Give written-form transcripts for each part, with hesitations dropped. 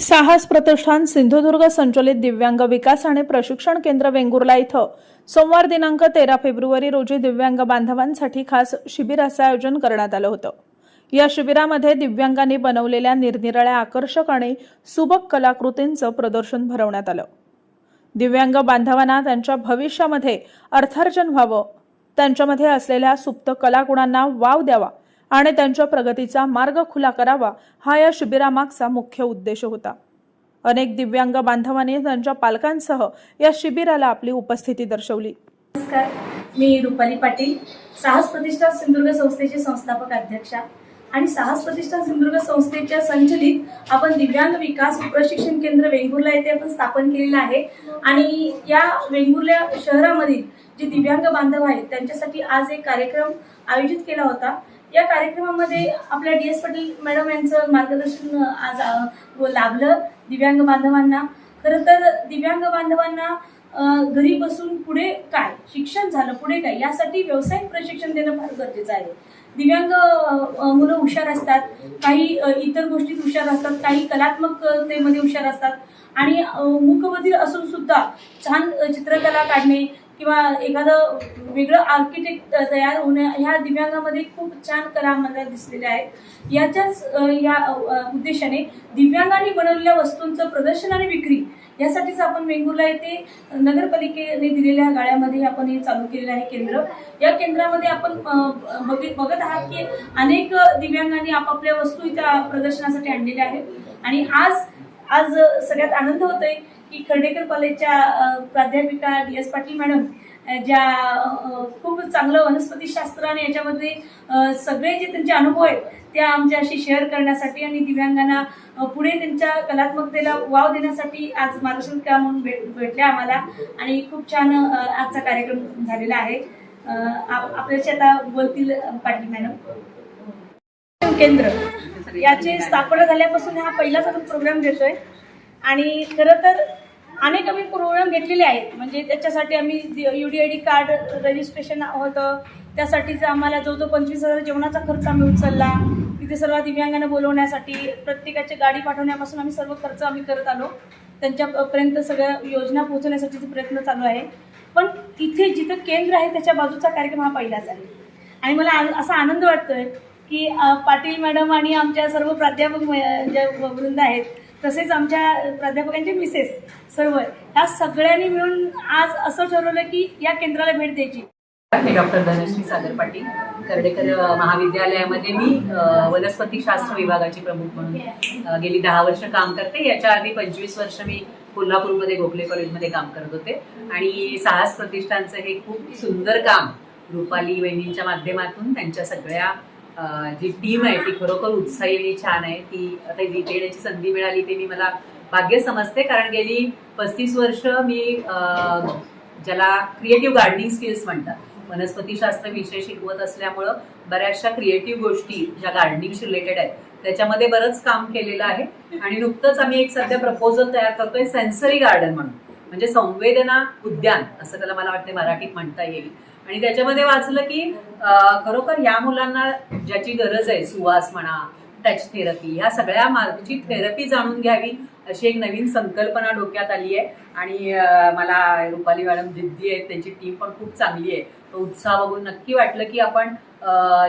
साहस प्रतिष्ठान सिंधुदुर्ग संचलित दिव्यांग विकास आणि प्रशिक्षण केंद्र वेंगुर्ला इथं सोमवार दिनांक 13 फेब्रुवारी रोजी दिव्यांग बांधवांसाठी खास शिबिराचे आयोजन करण्यात आलं होतं। या शिबिरामध्ये दिव्यांगांनी बनवलेल्या निरनिराळ्या आकर्षक आणि सुबक कलाकृतींचं प्रदर्शन भरवण्यात आलं। दिव्यांग बांधवांना त्यांच्या भविष्यामध्ये अर्थार्जन व्हावं, त्यांच्यामध्ये असलेल्या सुप्त कलागुणांना वाव द्यावा आणि त्यांच्या प्रगतीचा मार्ग खुला करावा हा या शिबिरामागचा मुख्य उद्देश होता। अनेक दिव्यांग बांधवांनी त्यांच्या पालकांसह या शिबिराला आपली उपस्थिती दर्शवली। नमस्कार, मी रुपाली पाटील, साहस प्रतिष्ठान सिंधुदुर्ग संस्थेचे संस्थापक अध्यक्षा आणि साहस प्रतिष्ठान सिंधुदुर्ग संस्थेच्या संचलित आपण दिव्यांग विकास प्रशिक्षण केंद्र वेंगुर्ला येथे आपण स्थापन केलेलं आहे। आणि या वेंगुर्ला शहरामधील जे दिव्यांग बांधव आहेत त्यांच्यासाठी आज एक कार्यक्रम आयोजित केला होता। या कार्यक्रमामध्ये आपल्या DS पाटील मॅडम यांचं मार्गदर्शन आज लाभलं दिव्यांग बांधवांना। खरं तर दिव्यांग बांधवांना घरी बसून पुढे काय शिक्षण झालं, पुढे काय यासाठी व्यावसायिक प्रशिक्षण देणं फार गरजेचं आहे। दिव्यांग मुलं हुशार असतात, काही इतर गोष्टीत हुशार असतात, काही कलात्मकतेमध्ये हुशार असतात आणि मूकबधिर असून सुद्धा छान चित्रकला काढणे किंवा एखादं वेगळं आर्किटेक्ट तयार होणे ह्या दिव्यांगामध्ये खूप छान कला मला दिसलेल्या आहेत। याच्याच या उद्देशाने दिव्यांगांनी बनवलेल्या वस्तूंचं प्रदर्शन आणि विक्री यासाठीच आपण वेंगुर्ला येथे नगरपालिकेने दिलेल्या गाळ्यामध्ये आपण हे चालू केलेलं आहे केंद्र। या केंद्रामध्ये आपण बघत आहात की अनेक दिव्यांगांनी आपापल्या वस्तू इथं प्रदर्शनासाठी आणलेल्या आहेत। आणि आज सगळ्यात आनंद होतोय की खर्डेकर कॉलेजच्या प्राध्यापिका DS पाटील मॅडम ज्या खूप चांगलं वनस्पतीशास्त्र आणि याच्यामध्ये सगळे जे त्यांचे अनुभव आहेत त्या आमच्याशी शेअर करण्यासाठी आणि दिव्यांगांना पुढे त्यांच्या कलात्मकतेला वाव देण्यासाठी आज मार्गदर्शक म्हणून भेटले आम्हाला आणि खूप छान आजचा कार्यक्रम झालेला आहे। आपल्याशी आता बोलतील पाटील मॅडम। केंद्र याची स्थापना झाल्यापासून हा पहिलाच आपण प्रोग्राम घेतोय आणि खरं तर अनेक आम्ही प्रोग्राम घेतलेले आहेत। म्हणजे त्याच्यासाठी आम्ही UDID कार्ड रजिस्ट्रेशन होतं, त्यासाठीच आम्हाला जो 25,000 जेवणाचा खर्च आम्ही उचलला। तिथे सर्व दिव्यांगांना बोलवण्यासाठी प्रत्येकाची गाडी पाठवण्यापासून आम्ही सर्व खर्च आम्ही करत आलो, त्यांच्यापर्यंत सगळ्या योजना पोहोचवण्यासाठीचे प्रयत्न चालू आहे। पण इथे जिथं केंद्र आहे त्याच्या बाजूचा कार्यक्रम हा पहिलाच आहे आणि मला असा आनंद वाटतोय की पाटील मॅडम आणि आमच्या सर्व प्राध्यापक ज्या वृंद आहेत तसेच आमच्या प्राध्यापकांचे मिसेस सर्व ह्या सगळ्यांनी मिळून आज असं ठरवलं की या केंद्राला भेट द्यायची। मी डॉक्टर धनश्री सागर पाटील, कर्डेकर महाविद्यालयामध्ये मी वनस्पतीशास्त्र विभागाची प्रमुख म्हणून गेली 10 वर्ष काम करते। याच्या आधी 25 वर्ष मी कोल्हापूरमध्ये गोखले कॉलेजमध्ये काम करत होते आणि साहस प्रतिष्ठानचं हे खूप सुंदर काम रुपाली वहिनींच्या माध्यमातून त्यांच्या सगळ्या जी टीम आहे ती खरोखर उत्साही आणि छान आहे। ती आता जिथे येण्याची संधी मिळाली ते मी मला भाग्य समजते, कारण गेली 35 वर्ष मी ज्याला क्रिएटिव्ह गार्डनिंग स्किल्स म्हणतात, वनस्पतीशास्त्र विषय शिकवत असल्यामुळं बऱ्याचशा क्रिएटिव्ह गोष्टी ज्या गार्डनिंगशी रिलेटेड आहेत त्याच्यामध्ये बरंच काम केलेलं आहे। आणि नुकतंच आम्ही एक सध्या प्रपोजल तयार करतोय सेन्सरी गार्डन म्हणून, म्हणजे संवेदना उद्यान असं त्याला मला वाटते मराठीत म्हणता येईल। आणि त्याच्यामध्ये वाचलं की खरोखर या मुलांना ज्याची गरज आहे, सुवास म्हणा, टच थेरपी, ह्या सगळ्या मार्गची थेरपी जाणून घ्यावी अशी एक नवीन संकल्पना डोक्यात आली आहे। आणि मला रुपाली मॅडम जिद्दी आहेत, त्यांची टीम पण खूप चांगली आहे। तो उत्साह बघून नक्की वाटलं की आपण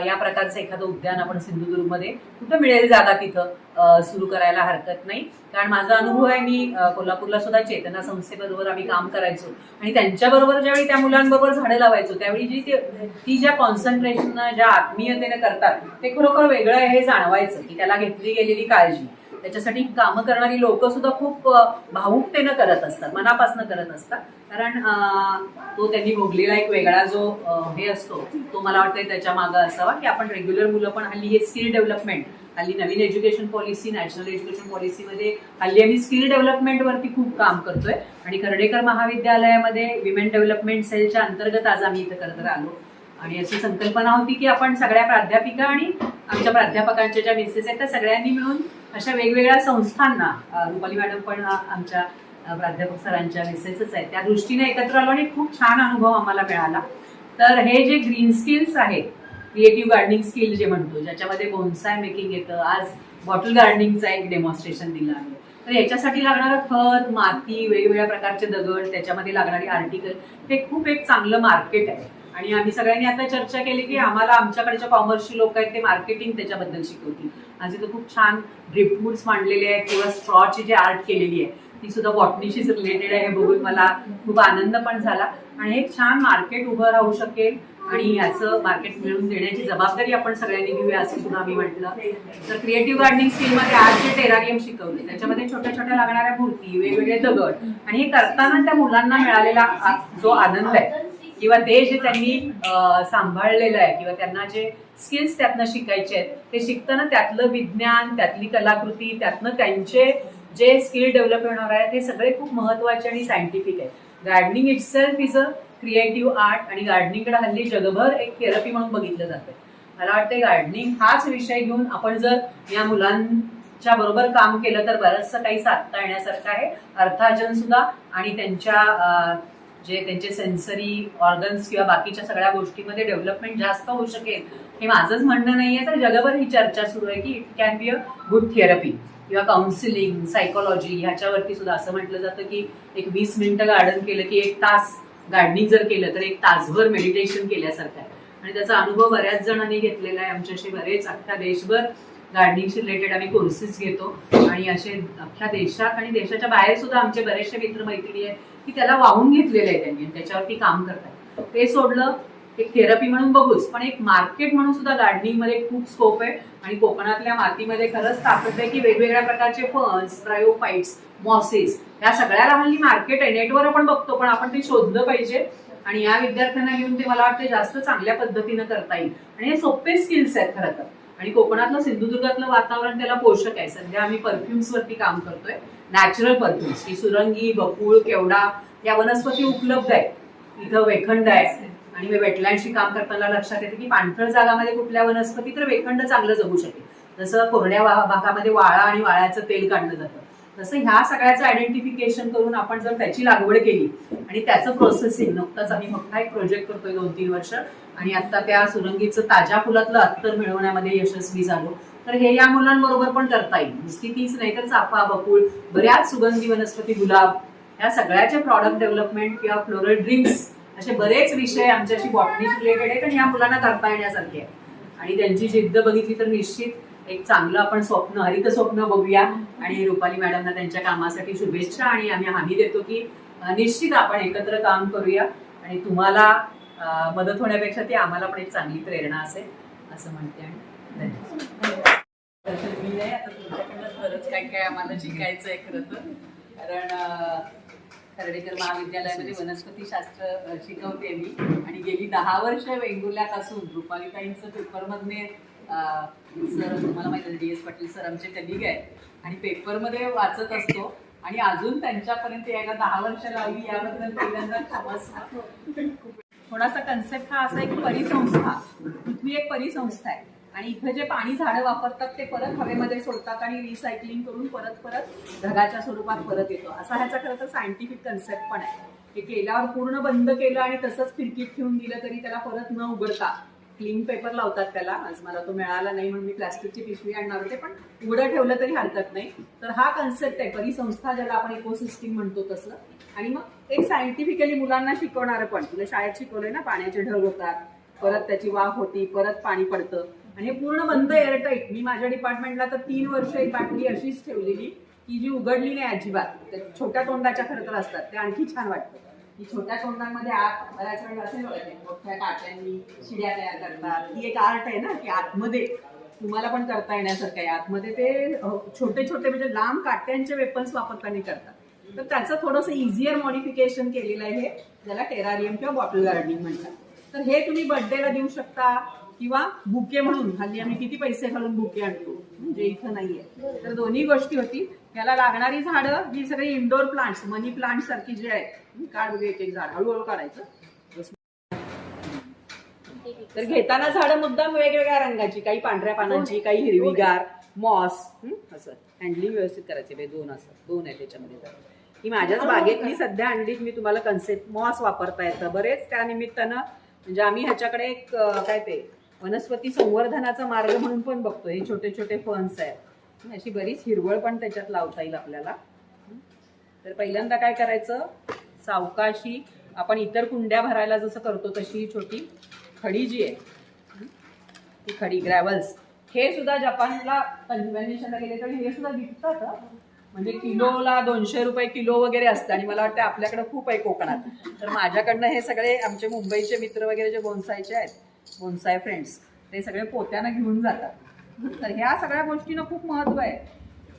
या प्रकारचं एखादं उद्यान आपण सिंधुदुर्गमध्ये कुठं मिळेल जागा तिथं सुरू करायला हरकत नाही। कारण माझा अनुभव आहे, मी कोल्हापूरला सुद्धा चेतना संस्थेबरोबर आम्ही काम करायचो आणि त्यांच्याबरोबर ज्यावेळी त्या मुलांबरोबर झाडं लावायचो त्यावेळी ती ज्या कॉन्सन्ट्रेशन ज्या आत्मीयतेने करतात ते खरोखर वेगळं आहे हे जाणवायचं की त्याला घेतली गेलेली काळजी, त्याच्यासाठी कामं करणारी लोक सुद्धा खूप भावुकतेनं करत असतात, मनापासून करत असतात। कारण तो त्यांनी भोगलेला एक वेगळा जो हे असतो तो मला वाटतं त्याच्या मागं असावा की आपण रेग्युलर मुलं पण हल्ली हे स्किल डेव्हलपमेंट, हल्ली नवीन एज्युकेशन पॉलिसी, नॅशनल एज्युकेशन पॉलिसीमध्ये हल्ली आम्ही स्किल डेव्हलपमेंटवरती खूप काम करतोय। आणि कर्डेकर महाविद्यालयामध्ये विमेन डेव्हलपमेंट सेलच्या अंतर्गत आज आम्ही इथं करत आलो आणि अशी संकल्पना होती की आपण सगळ्या प्राध्यापिका आणि आमच्या प्राध्यापकांच्या ज्या मिसेस आहेत त्या सगळ्यांनी मिळून अशा वेगवेगळ्या संस्थांना, रुपाली मॅडम पण आमच्या प्राध्यापक सरांच्या मिसेसच आहेत, त्या दृष्टीने एकत्र आलो आणि खूप छान अनुभव आम्हाला मिळाला। तर हे जे ग्रीन स्किल्स आहेत, क्रिएटिव्ह गार्डनिंग स्किल जे म्हणतो, ज्याच्यामध्ये बोन्साय मेकिंग येतं, आज बॉटल गार्डनिंगचा एक डेमॉन्स्ट्रेशन दिलं आहे, तर याच्यासाठी लागणारं खत, माती, वेगवेगळ्या प्रकारचे दगड, त्याच्यामध्ये लागणारी आर्टिकल, हे खूप एक चांगलं मार्केट आहे. आणि आम्ही सगळ्यांनी आता चर्चा केली की आम्हाला आमच्याकडच्या कॉमर्सची लोक आहेत ते मार्केटिंग त्याच्याबद्दल शिकवतील. आज इथं खूप छान ड्रिफ्टवूड्स मांडलेले आहेत किंवा स्ट्रॉची जी आर्ट केलेली आहे ती सुद्धा बॉटनीशीच रिलेटेड आहे. हे बघून मला खूप आनंद पण झाला. आणि एक छान मार्केट उभं राहू शकेल आणि याचं मार्केट मिळवून देण्याची जबाबदारी आपण सगळ्यांनी घेऊया असं सुद्धा आम्ही म्हटलं. तर क्रिएटिव्ह गार्डनिंग स्किलमध्ये आज जे टेरारियम शिकवले त्याच्यामध्ये छोट्या छोट्या लागणाऱ्या मूर्ती, वेगवेगळे दगड, आणि हे करताना त्या मुलांना मिळालेला जो आनंद आहे किंवा ते जे त्यांनी सांभाळलेलं आहे किंवा त्यांना जे स्किल्स त्यातनं शिकायचे आहेत ते शिकताना त्यातलं विज्ञान, त्यातली कलाकृती, त्यातनं त्यांचे जे स्किल डेव्हलप होणार आहे ते सगळे खूप महत्वाचे आणि सायंटिफिक आहे. Gardening itself is a creative art आणि गार्डनिंगकडे हल्ली जगभर एक थेरपी म्हणून बघितलं जातं. मला वाटतं गार्डनिंग हाच विषय घेऊन आपण जर या मुलांच्या बरोबर काम केलं तर बरंचसं काही साधता येण्यासारखं आहे. अर्थार्जन सुद्धा आणि त्यांच्या जे त्यांचे सेन्सरी ऑर्गन्स किंवा बाकीच्या सगळ्या गोष्टीमध्ये डेव्हलपमेंट जास्त होऊ शकेल हे माझंच म्हणणं नाहीये. तर जगभर ही चर्चा सुरू आहे की it can be a good therapy किंवा काउन्सिलिंग, सायकोलॉजी ह्याच्यावरती सुद्धा असं म्हटलं जातं की एक 20 मिनिटं गार्डन केलं की 1 तास गार्डनिंग जर केलं तर 1 तासभर मेडिटेशन केल्यासारखं आहे. आणि त्याचा अनुभव बऱ्याच जणांनी घेतलेला आहे. आमच्याशी बरेच अख्ख्या देशभर गार्डनिंगशी रिलेटेड आम्ही कोर्सेस घेतो आणि असे अख्ख्या देशात आणि देशाच्या बाहेर सुद्धा आमचे बरेचसे मित्रमैत्रिणी आहेत की त्याला वाहून घेतलेलं आहे त्यांनी, त्याच्यावरती काम करतात. ते सोडलं एक थेरपी म्हणून बघूच, पण एक मार्केट म्हणून सुद्धा गार्डनिंग मध्ये खूप स्कोप आहे. आणि कोकणातल्या मातीमध्ये खरंच ताकद आहे की वेगवेगळ्या प्रकारचे फर्न्स, ब्रायोफाइट्स, मॉसेस या सगळ्याला हल्ली मार्केट आहे. नेटवर आपण बघतो पण आपण ते शोधलं पाहिजे आणि या विद्यार्थ्यांना घेऊन ते मला वाटतं जास्त चांगल्या पद्धतीनं करता येईल. आणि हे सोपे स्किल्स आहेत खरं तर. आणि कोकणातलं, सिंधुदुर्गातलं वातावरण त्याला पोषक आहे. सध्या आम्ही परफ्युम्स वरती काम करतोय, नॅचरल परफ्युम्स की सुरंगी, बकुळ, केवडा या वनस्पती उपलब्ध आहेत. इथं वेखंड आहे आणि वेटलँडशी काम करताना लक्षात येते की पाणथळ जागामध्ये कुठल्या वनस्पती तर वेखंड चांगलं जगू शकेल. जसं कोरड्या भागामध्ये वाळा आणि वाळ्याचं तेल काढलं जातं तसं ह्या सगळ्याचं आयडेंटिफिकेशन करून आपण जर त्याची लागवड केली आणि त्याचं प्रोसेसिंग, नुकताच आम्ही मोठा एक प्रोजेक्ट करतोय 2-3 वर्ष आणि आता त्या सुरंगीचं ताज्या फुलातलं अत्तर मिळवण्यामध्ये यशस्वी झालो. तर हे या मुलांबरोबर पण करता येईल. नुसती तीच नाही तर चाफा, बकुळ, बऱ्याच सुगंधी वनस्पती, गुलाब या सगळ्याचे प्रॉडक्ट डेव्हलपमेंट किंवा फ्लोरल ड्रिंक्स असे बरेच विषय आमच्याशी बॉटनीशी रिलेटेड आहेत आणि या मुलांना करता येण्यासारखे आहे. आणि त्यांची जिद्द बघितली तर निश्चित एक चांगलं आपण स्वप्न, हरित स्वप्न बघूया. आणि रुपाली मॅडमना त्यांच्या कामासाठी शुभेच्छा आणि आम्ही हमी देतो की निश्चित आपण एकत्र काम करूया आणि तुम्हाला मदत होण्यापेक्षा ती आम्हाला पण एक चांगली प्रेरणा असेल असं म्हणते. आणि मी नाही आता तुमच्याकडनं खरंच काय काय आम्हाला शिकायचं आहे खरं तर. कारण कर्डेकर महाविद्यालयामध्ये वनस्पतीशास्त्र शिकवते मी आणि गेली 10 वर्ष वेंगुर्ल्यात असून रुपालीताईंचं पेपरमधले सर, तुम्हाला माहिती आहे DS पाटील सर आमचे कलिग आहेत आणि पेपरमध्ये वाचत असतो आणि अजून त्यांच्यापर्यंत यायला 10 वर्ष लावली याबद्दल पहिल्यांदा थोडासा कन्सेप्ट हा असा आहे की परिसंस्था, पृथ्वी एक परिसंस्था आहे आणि इथं जे पाणी झाडं वापरतात ते परत हवेमध्ये सोडतात आणि रिसायकलिंग करून परत ढगाच्या स्वरूपात परत येतो. असा ह्याचा खरं तर सायंटिफिक कन्सेप्ट पण आहे. हे केल्यावर पूर्ण बंद केलं आणि तसंच खिडकीत ठेवून दिलं तरी त्याला परत न उघडता क्लीन पेपर लावतात त्याला. आज मला तो मिळाला नाही म्हणून मी प्लास्टिकची पिशवी आणणार होते, पण उघडं ठेवलं तरी हरकत नाही. तर हा कन्सेप्ट आहे परिसंस्था, ज्याला आपण इकोसिस्टीम म्हणतो तसं. आणि मग एक सायंटिफिकली मुलांना शिकवणारं पण, तुला शाळेत शिकवलंय ना, पाण्याचे ढग होतात, परत त्याची वाफ होती, परत पाणी पडतं आणि हे पूर्ण बंद एअरटाईट. मी माझ्या डिपार्टमेंटला तर 3 वर्ष एक बाटली अशीच ठेवलेली की जी उघडली नाही अजिबात. छोट्या तोंडाच्या खरं तर असतात, ते आणखी छान वाटतं की छोट्या तोंडांमध्ये आत बऱ्याच वेळ असेल बघा ते मोठ्या काट्यांनी शिड्या तयार करतात. ही एक आर्ट आहे ना की आतमध्ये तुम्हाला पण करता येण्यासारखं आहे. आतमध्ये ते छोटे छोटे म्हणजे लांब काट्यांचे वेपन्स वापरताना करतात. तर त्याचं थोडंसं इझियर मॉडिफिकेशन केलेलं आहे, ज्याला टेरारियम किंवा बॉटल गार्डनिंग म्हणतात. तर हे तुम्ही बर्थडेला देऊ शकता किंवा बुके म्हणून. हल्ली आम्ही किती पैसे घालून बुके आणतो, म्हणजे इथं नाहीये. तर दोन्ही गोष्टी होती. याला लागणारी झाडं ही सगळी इंडोर प्लांट्स, मनी प्लांट सारखी जे आहेत, काढ एक झाड हळूहळू काढायचं. तर घेताना झाडं मुद्दाम वेगवेगळ्या रंगाची, काही पांढऱ्या पानांची, काही हिरवीगार, मॉस, असं हँडलिंग व्यवस्थित करायचे. 2 आहे त्याच्यामध्ये. तर ही माझ्याच बागेतली सध्या आणली मी तुम्हाला कन्सेप्ट. मॉस वापरता येतं बरेच त्या निमित्तानं. म्हणजे आम्ही ह्याच्याकडे एक काय ते वनस्पती संवर्धनाचा मार्ग म्हणून पण बघतो. हे छोटे छोटे फर्न्स आहेत अशी बरीच हिरवळ पण त्याच्यात लावता येईल आपल्याला. तर पहिल्यांदा काय करायचं, सावकाशी आपण इतर कुंड्या भरायला जसं करतो तशी ही छोटी खडी जी आहे ती खडी ग्रॅव्हल्स, हे सुद्धा जपानला कन्व्हेन्शनला गेले तर हे सुद्धा विकतात हं. म्हणजे किलोला 200 रुपये किलो वगैरे असतं. आणि मला वाटतं आपल्याकडे खूप आहे कोकणात. तर माझ्याकडनं हे सगळे आमचे मुंबईचे मित्र वगैरे जे बोन्सायचे आहेत, बोन्साय फ्रेंड्स, ते सगळे पोत्यानं घेऊन जातात. तर ह्या सगळ्या गोष्टींना खूप महत्त्व आहे.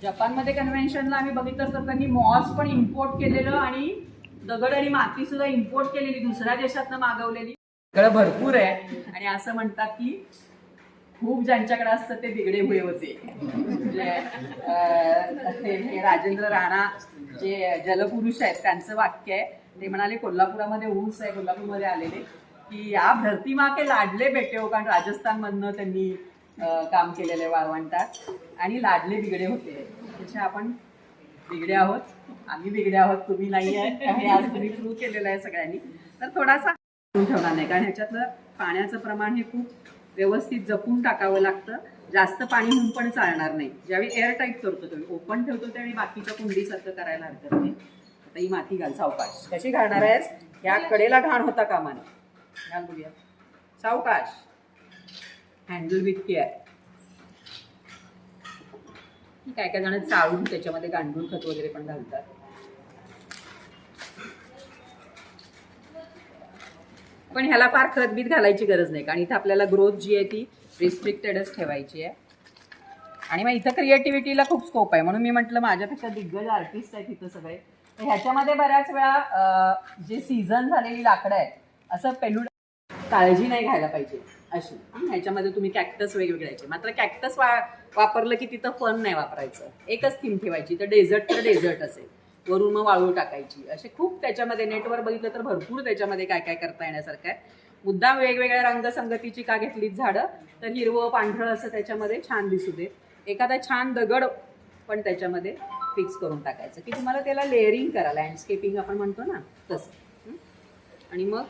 जपानमध्ये कन्व्हेन्शनला आम्ही बघितलं तर त्यांनी मॉस पण इम्पोर्ट केलेलं आणि दगड आणि माती सुद्धा इम्पोर्ट केलेली, दुसऱ्या देशातनं मागवलेली, सगळं भरपूर आहे. आणि असं म्हणतात की खूप ज्यांच्याकडे असतं ते बिगडे हुए होते. म्हणजे हे राजेंद्र राणा जे जलपुरुष आहेत त्यांचं वाक्य आहे. ते म्हणाले कोल्हापुरामध्ये ऊस आहे, कोल्हापूरमध्ये आलेले, की आप धरती माँ के लाडले बेटे हो, कारण राजस्थानमधनं त्यांनी काम केलेलं आहे वाळवंटात, आणि लाडले बिगडे होते. त्याचे आपण बिगडे आहोत, आम्ही बिगडे आहोत, तुम्ही नाही आहे, हे आज तुम्ही प्रूव्ह केलेलं आहे सगळ्यांनी. तर थोडासा ठेवणार नाही, कारण ह्याच्यातलं पाण्याचं प्रमाण हे खूप व्यवस्थित जपून टाकावं लागतं. जास्त पाणी होऊन पण चालणार नाही. ज्यावेळी एअर टाईट करतो तुम्ही, ओपन ठेवतो त्यावेळी बाकीच्या कुंडीसारखं करायला हरकत नाही. आता ही माती घाल सावकाश. कशी घालणार आहेस, ह्या कडेला घाण होता कामा नये. घाल बघूया सावकाश, हँडल विथ केअर. काय काय जण चाळून त्याच्यामध्ये गांडूळ खत वगैरे पण घालतात. पण ह्याला फार खतबीत घालायची गरज नाही, कारण इथं आपल्याला ग्रोथ जी आहे ती रिस्ट्रिक्टेडच ठेवायची आहे. आणि मग इथं क्रिएटिव्हिटीला खूप स्कोप आहे. म्हणून मी म्हटलं माझ्यापेक्षा दिग्गज आर्टिस्ट आहेत इथं सगळे. तर ह्याच्यामध्ये बऱ्याच वेळा जे सीझन झालेली लाकडं आहेत, असं पेलूड काळजी नाही घ्यायला पाहिजे अशी. ह्याच्यामध्ये तुम्ही कॅक्टस वेगवेगळ्याचे, मात्र कॅक्टस वापरलं की तिथं फन नाही वापरायचं. एकच थीम ठेवायची. तर डेझर्ट असेल, वरून मग वाळू टाकायची. असे खूप त्याच्यामध्ये नेटवर बघितलं तर भरपूर त्याच्यामध्ये काय काय करता येण्यासारखं आहे. मुद्दाम वेगवेगळ्या रंगसंगतीची का घेतलीत झाडं, तर हिरवं पांढरं असं त्याच्यामध्ये छान दिसू दे. एखादा छान दगड पण त्याच्यामध्ये फिक्स करून टाकायचं, की तुम्हाला त्याला लेअरिंग करा, लँडस्केपिंग आपण म्हणतो ना तसं. आणि मग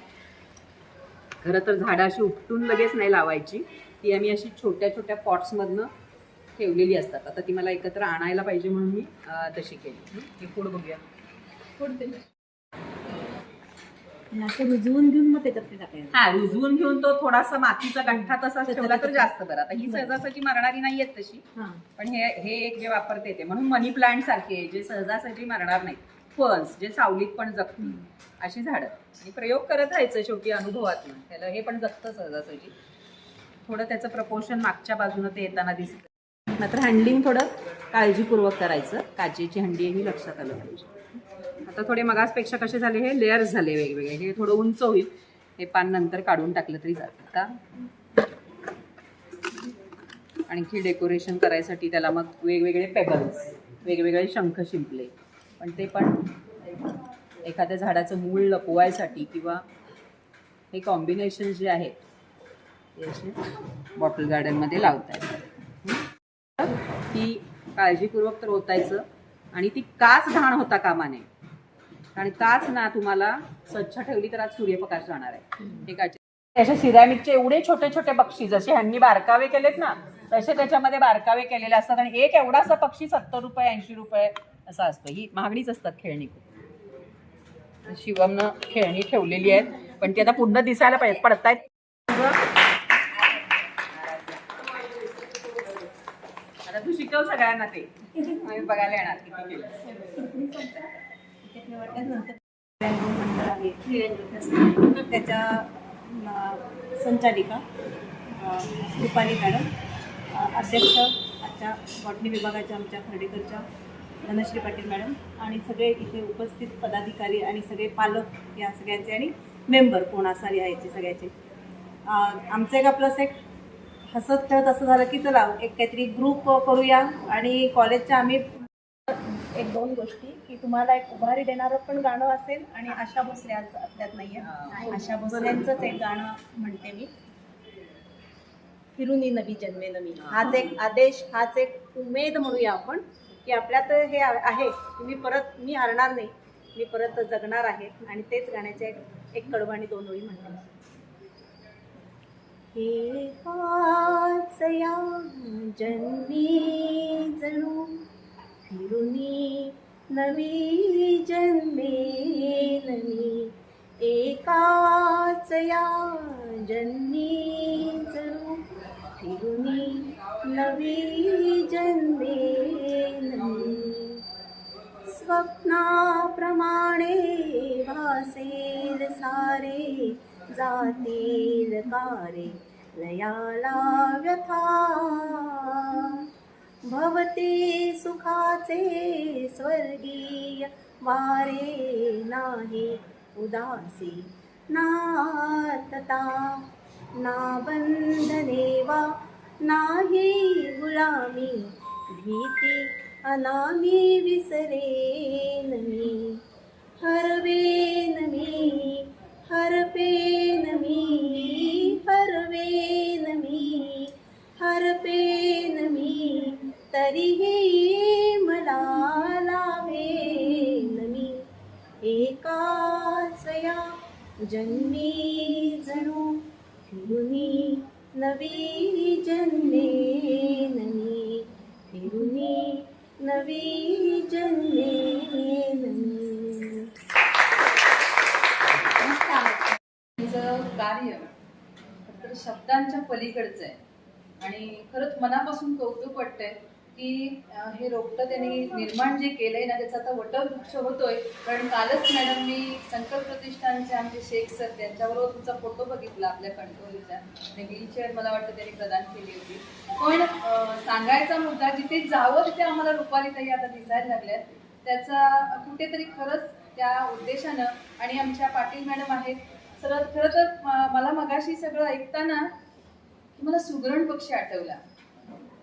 खरं तर झाडं अशी उपटून लगेच नाही लावायची. ती आम्ही अशी छोट्या छोट्या पॉट्समधनं ठेवलेली असतात. आता ती मला एकत्र आणायला पाहिजे म्हणून मी तशी केली. हे पुढं बघूया. रुजवून घेऊन मग त्याच्यात टाकायचं. हा, रुजवून घेऊन तो थोडासा मातीचा गंठा तसा ठेवला तर जास्त बरं. आता ही सहजासहजी मरणारी नाहीयेत तशी, पण हे एक जे वापरते ते, म्हणून मनी प्लांट सारखे जे सहजासहजी मरणार नाही, फर्न्स जे सावलीत पण जगतील अशी झाडं. आणि प्रयोग करत राहायचं शेवटी अनुभवातून. त्याला हे पण जगतं सहजासहजी. थोडं त्याचं प्रपोर्शन मागच्या बाजूनं ते येताना दिसतं. मात्र हँडलिंग थोडं काळजीपूर्वक करायचं. काचेची हंडी ही लक्षात आलं पाहिजे. आता थोडे मगासपेक्षा कसे झाले, हे लेयर्स झाले वेगवेगळे. हे थोडं उंच होईल. हे पान नंतर काढून टाकलं तरी जातं. आता आणखी डेकोरेशन करायसाठी त्याला मग वेगवेगळे पेबल्स, वेगवेगळे शंख शिंपले, पण ते पण एखाद्या झाडाचं मूळ लपवायसाठी किंवा हे कॉम्बिनेशन जे आहेत ते असे बॉटल गार्डनमध्ये लावता येतात. ती काळजीपूर्वक तर ओतायचं. आणि ती काच घाण होता कामा नये, कारण काच ना तुम्हाला स्वच्छ ठेवली तर आज सूर्यप्रकाश जाणार आहे. हे काच अशा सिरॅमिकचे एवढे छोटे छोटे पक्षी, जसे ह्यांनी बारकावे केलेत ना तसे त्याच्यामध्ये बारकावे केलेले असतात. आणि एक एवढासा पक्षी 70 रुपये 80 रुपये असा असतो. ही महागडीच असतात खेळणी. शिवमनं खेळणी ठेवलेली आहेत, पण ती आता पुन्हा दिसायला पाहिजे, पडतायत. आता तू शिकव सगळ्यांना, ते आम्ही बघायला येणार किती केलं. त्याच्या संचालिका रुपाली मॅडम, अध्यक्ष आजच्या बॉटनी विभागाच्या आमच्या खर्डेकरच्या धनश्री पाटील मॅडम, आणि सगळे इथे उपस्थित पदाधिकारी आणि सगळे पालक या सगळ्यांचे, आणि मेंबर कोण असारी यायचे सगळ्याचे. आमचं एक प्लस एक हसत खेळत असं झालं की चला एक काहीतरी ग्रुप करूया. आणि कॉलेजच्या आम्ही एक दोन गोष्टी, की तुम्हाला एक उभारी देणारं पण गाणं असेल, आणि आशा भोसले आज आपल्यात नाही आहे, आशा भोसल्यांचंच एक गाणं म्हणते मी, फिरूनी नवी जन्मे नवी. हाच एक आदेश, हाच एक उमेद म्हणूया आपण, की आपल्यात हे आहे की मी हरणार नाही, मी परत जगणार आहे. आणि तेच गाण्याचे एक कडवं आणि दोन ओळी म्हणते. एकाच या जन्मी जणू फिरुनी नवी जन्मे नवी, एकाच या जन्मी जणू फिरुनी नवी जन्मे नवी, स्वप्नाप्रमाणे भासेल सारे जातील कारे लयाला व्यथा, भवते सुखाचे स्वर्गीय वारे नाही उदासी नातता, ना बंधने वा नाही गुलामी, भीती अनामी विसरेन मी, हरवेन मी हरपेन मी, हरवेन मी हरपेन मी, तरीही मला लावेन मी, एकाच या जन्मी जणू फिरुनी नवी जन्मे नवी, फिरुनी नवी जन्मे नवी. त्यांचं कार्य तर शब्दांच्या पलीकडचं आहे आणि खरंच मनापासून कौतुक वाटतंय की हे रोपटं त्यांनी निर्माण जे केलंय ना त्याचा आता वटवृक्ष होतोय. कारण कालच मॅडम मी संकल्प प्रतिष्ठानचे आमचे शेख सर त्यांच्याबरोबर तुमचा फोटो बघितला आपल्या कंट्रोलचा आणि व्हीलचेअर मला वाटतं त्यांनी प्रदान केली होती. पण सांगायचा मुद्दा जिथे जावं तिथे आम्हाला रुपालीताई आता दिसायला लागल्यात. त्याचा कुठेतरी खरंच त्या उद्देशानं आणि आमच्या पाटील मॅडम आहेत खरं तर मला मगाशी सगळं ऐकताना मला सुगरण पक्षी आठवला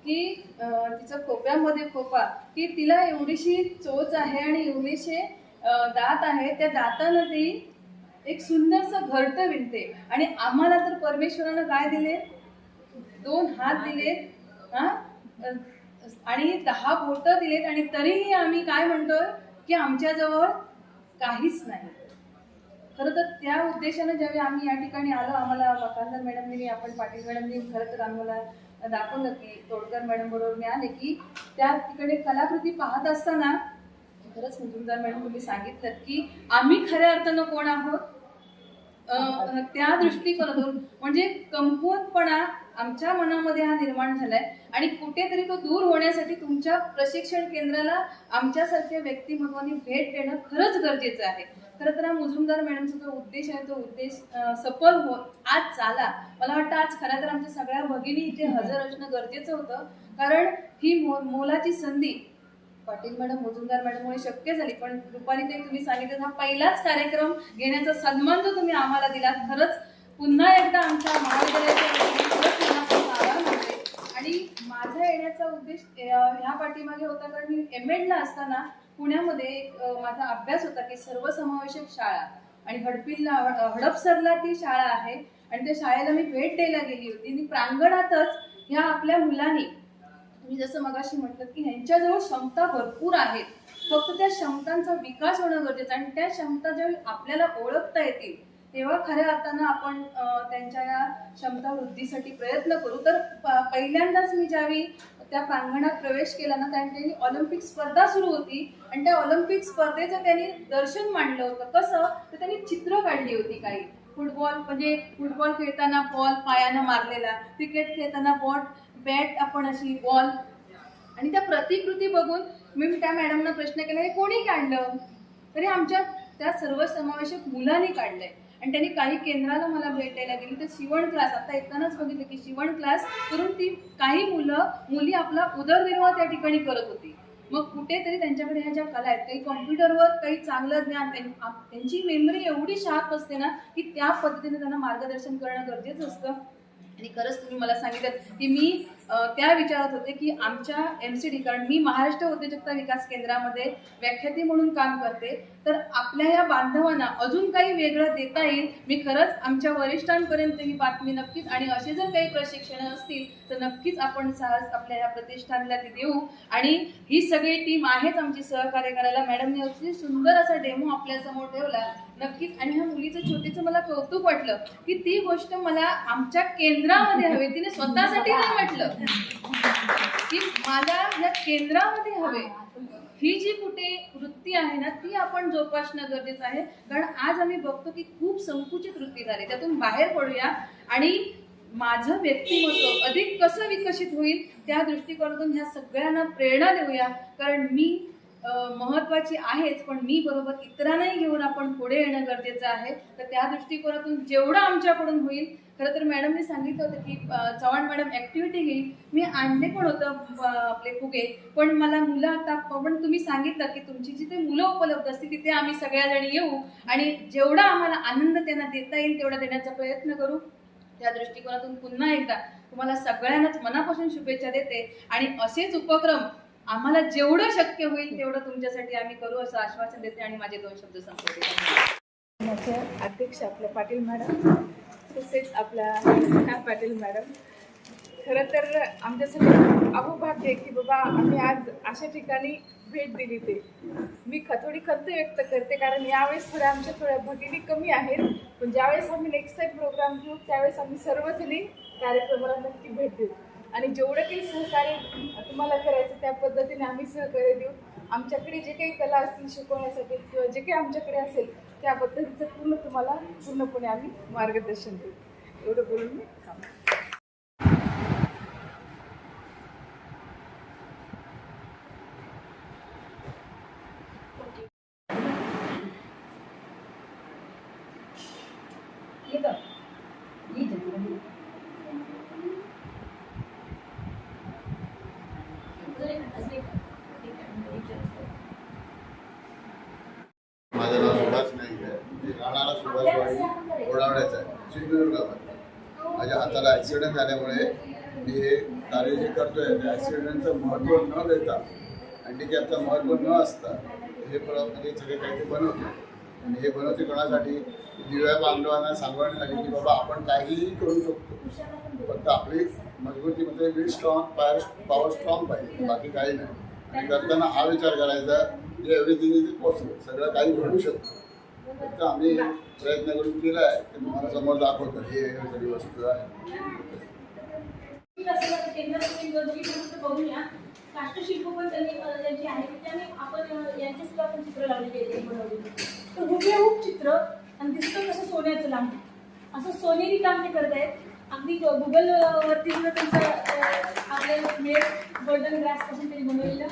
की तिचा खोप्यामध्ये खोपा की तिला एवढीशी चोच आहे आणि एवढीशे दात आहे, त्या दातानं ती एक सुंदरसं घरटं विणते. आणि आम्हाला तर परमेश्वरानं काय दिले, 2 हात दिलेत आणि 10 बोटं दिलेत आणि तरीही आम्ही काय म्हणतोय की आमच्याजवळ काहीच नाही. खरं तर त्या उद्देशानं ज्यावेळी आम्ही या ठिकाणी आलो, आम्हाला मकानदार मॅडमनी आपण पाटील मॅडमनी खरं तर आम्हाला दाखवलं की तोडकर मॅडम बरोबर मी आले की त्या तिकडे कलाकृती पाहत असताना खरंच मुजुमदार मॅडम तुम्ही सांगितलं की आम्ही खऱ्या अर्थानं कोण आहोत, त्या दृष्टिकोनातून म्हणजे कमकुवतपणा आमच्या मनामध्ये हा निर्माण झालाय आणि कुठेतरी तो दूर होण्यासाठी तुमच्या प्रशिक्षण केंद्राला आमच्यासारख्या व्यक्तिमत्वानी भेट देणं खरंच गरजेचं आहे. खरं तर हा मुजुमदार मॅडमचा जो उद्देश आहे तो उद्देश सफल आज झाला. मला वाटतं आज खरं तर आमच्या सगळ्या भगिनी इथे हजर असणं गरजेचं होतं, कारण ही मोलाची संधी पाटील मॅडम मुजुमदार मॅडममुळे शक्य झाली. पण रुपालीताई तुम्ही सांगितलं हा पहिलाच कार्यक्रम घेण्याचा सन्मान जो तुम्ही आम्हाला दिला, खरंच पुन्हा एकदा आमच्या महाविद्यालयाच्या आभार मानते. आणि माझा येण्याचा उद्देश ह्या पाठीमागे होता कारण मी एमएडला असताना पुण्यामध्ये माझा अभ्यास होता की सर्वसमावेशक शाळा आणि हडपसरला ती शाळा आहे आणि त्या शाळेला मी भेट द्यायला गेली होती आणि प्रांगणातच ह्या आपल्या मुलांनी मी जसं मगाशी म्हटलं की ह्यांच्याजवळ क्षमता भरपूर आहेत, फक्त त्या क्षमतांचा विकास होणं गरजेचं आणि त्या क्षमता ज्यावेळी आपल्याला ओळखता येतील तेव्हा खऱ्या अर्थानं आपण त्यांच्या या क्षमता वृद्धीसाठी प्रयत्न करू. तर पहिल्यांदाच मी ज्यावेळी त्या प्रांगणात प्रवेश केला ना त्यांनी ऑलिम्पिक स्पर्धा सुरू होती आणि त्या ऑलिम्पिक स्पर्धेचं त्यांनी दर्शन मांडलं होतं. कसं तर त्यांनी चित्र काढली होती काही फुटबॉल खेळताना बॉल पायानं मारलेला, क्रिकेट खेळताना बॅट आपण अशी बॉल आणि त्या प्रतिकृती बघून मी त्या मॅडमना प्रश्न केला हे कोणी काढलं, तरी आमच्या त्या सर्वसमावेशक मुलांनी काढलंय. आणि त्यांनी काही केंद्राला मला भेट द्यायला गेली तर शिवण क्लास आता येतानाच बघितलं की शिवण क्लास करून ती काही मुली आपला उदरनिर्वाह त्या ठिकाणी करत होती. मग कुठेतरी त्यांच्याकडे ह्या ज्या कला आहेत काही कॉम्प्युटरवर काही चांगलं ज्ञान त्यांची मेमरी एवढी शार्प असते ना की त्या पद्धतीने त्यांना मार्गदर्शन करणं गरजेचं असतं. आणि खरंच तुम्ही मला सांगितलं की मी त्या विचारत होते की आमच्या MCD, कारण मी महाराष्ट्र उद्योजकता विकास केंद्रामध्ये व्याख्याती म्हणून काम करते, तर आपल्या या बांधवांना अजून काही वेगळं देता येईल. मी खरंच आमच्या वरिष्ठांपर्यंत ही बातमी नक्कीच, आणि असे जर काही प्रशिक्षण असतील तर नक्कीच आपण सहज आपल्या या प्रतिष्ठानला ती देऊ. आणि ही सगळी टीम आहेच आमची सहकार्य करायला. मॅडमने अगदी सुंदर असा डेमो आपल्या समोर ठेवला नक्कीच. आणि ह्या मुलीचं छोटीचं मला कौतुक वाटलं की ती गोष्ट मला आमच्या केंद्रामध्ये हवी. तिने स्वतःसाठी नाही म्हटलं की मला या केंद्रामध्ये हवे. ही जी कुठे वृत्ती आहे ना ती आपण जोपासणं गरजेचं आहे. कारण आज आम्ही बघतो की खूप संकुचित वृत्ती झाली, त्यातून बाहेर पडूया आणि माझं व्यक्तिमत्व अधिक कसं विकसित होईल त्या दृष्टिकोनातून ह्या सगळ्यांना प्रेरणा देऊया. कारण मी महत्वाची आहेच, पण मी बरोबर इतरांनाही घेऊन आपण पुढे येणं गरजेचं आहे. तर त्या दृष्टिकोनातून जेवढं आमच्याकडून होईल, खरं तर मॅडमने सांगितलं होतं की चव्हाण मॅडम ॲक्टिव्हिटी घेईल. मी आणले पण होतं आपले फुगे, पण मला मुलं आता, पण तुम्ही सांगितलं की तुमची जिथे मुलं उपलब्ध असतील तिथे आम्ही सगळ्याजणी येऊ आणि जेवढा आम्हाला आनंद त्यांना देता येईल तेवढा देण्याचा प्रयत्न करू. त्या दृष्टिकोनातून पुन्हा एकदा तुम्हाला सगळ्यांनाच मनापासून शुभेच्छा देते. आणि असेच उपक्रम आम्हाला जेवढं शक्य होईल तेवढं तुमच्यासाठी आम्ही करू असं आश्वासन देते आणि माझे 2 शब्द संपवते. माझे अध्यक्ष आपल्या पाटील मॅडम, तसेच आपल्या पाटील मॅडम, खरं तर आमच्यासाठी अहोभाग्य आहे की बाबा आम्ही आज अशा ठिकाणी भेट दिली. ते मी थोडी खंत व्यक्त करते, कारण यावेळेस थोड्या भगिनी कमी आहेत, पण ज्यावेळेस आम्ही नेक्स्ट टाईम प्रोग्राम घेऊ त्यावेळेस आम्ही सर्वजणी कार्यक्रमाला नक्की भेट देऊ आणि जेवढं काही सहकार्य तुम्हाला करायचं त्या पद्धतीने आम्ही सहकार्य देऊ. आमच्याकडे जे काही कला असतील शिकवण्यासाठी किंवा जे काही आमच्याकडे असेल त्या पद्धतीचं तुम्हाला पूर्णपणे आम्ही मार्गदर्शन देऊ. एवढं बोलून मी थांबते. माझं नाव सुभाष नाईक आहे. मी राहणारा सुभाषवाडी ओढावड्याचा आहे, सिंधुदुर्गामध्ये. माझ्या हाताला ॲक्सिडेंट झाल्यामुळे मी हे कार्य जे करतोय त्या ॲक्सिडेंटचं महत्त्व न देता, हँडिकॅपचं महत्त्व न असता हे म्हणजे सगळे काही ते बनवतो. आणि हे बनवते कोणासाठी? दिव्या बांधवांना सांगण्यासाठी की बाबा आपण काहीही करू शकतो, फक्त आपली मजबूतीमध्ये विल स्ट्रॉंग, पॉवर स्ट्रॉंग पाहिजे, बाकी काही नाही. आणि करताना हा विचार करायचा की एव्हरीथिंग इज पॉसिबल, सगळं काही घडू शकतं. फक्त आम्ही प्रयत्न करून केला आहे ते तुम्हाला समोर दाखवतो. हे सगळी वस्तू आहे. बघूया काष्टशिल्प पण त्यांची आहे, त्याने आपण यांचे सुद्धा आपण चित्र लावलेली बनवलेली. तर हुबेहूब चित्र आणि दिसतं कसं सोन्याचं लांब, असं सोनेरी काम ते करत आहेत. अगदी गुगलवरती सुद्धा त्यांचं आपल्याला मिळेल गोल्डन ग्रास पासून त्यांनी बनवलेलं.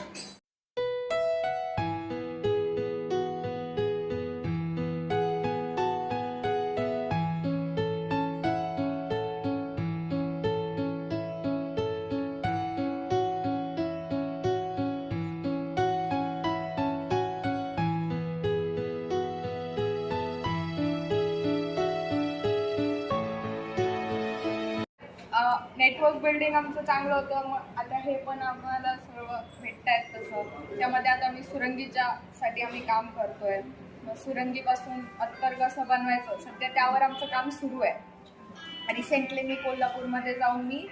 नेटवर्क बिल्डिंग आमचं चांगलं होतं. मग आता हे पण आम्हाला सर्व भेटत आहेत. तसं त्यामध्ये आता मी सुरंगीच्यासाठी आम्ही काम करतोय. मग सुरंगीपासून अत्तर कसं बनवायचं सध्या त्यावर आमचं काम सुरू आहे. रिसेंटली मी कोल्हापूरमध्ये जाऊन मी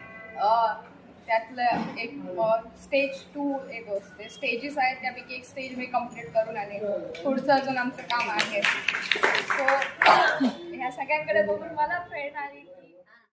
त्यातलं एक स्टेज 2 एक असते, स्टेजेस आहेत त्यापैकी एक स्टेज मी कंप्लीट करून आले. पुढचं अजून आमचं काम आहे. सो ह्या सगळ्यांकडे बघून मला प्रेरणा आली.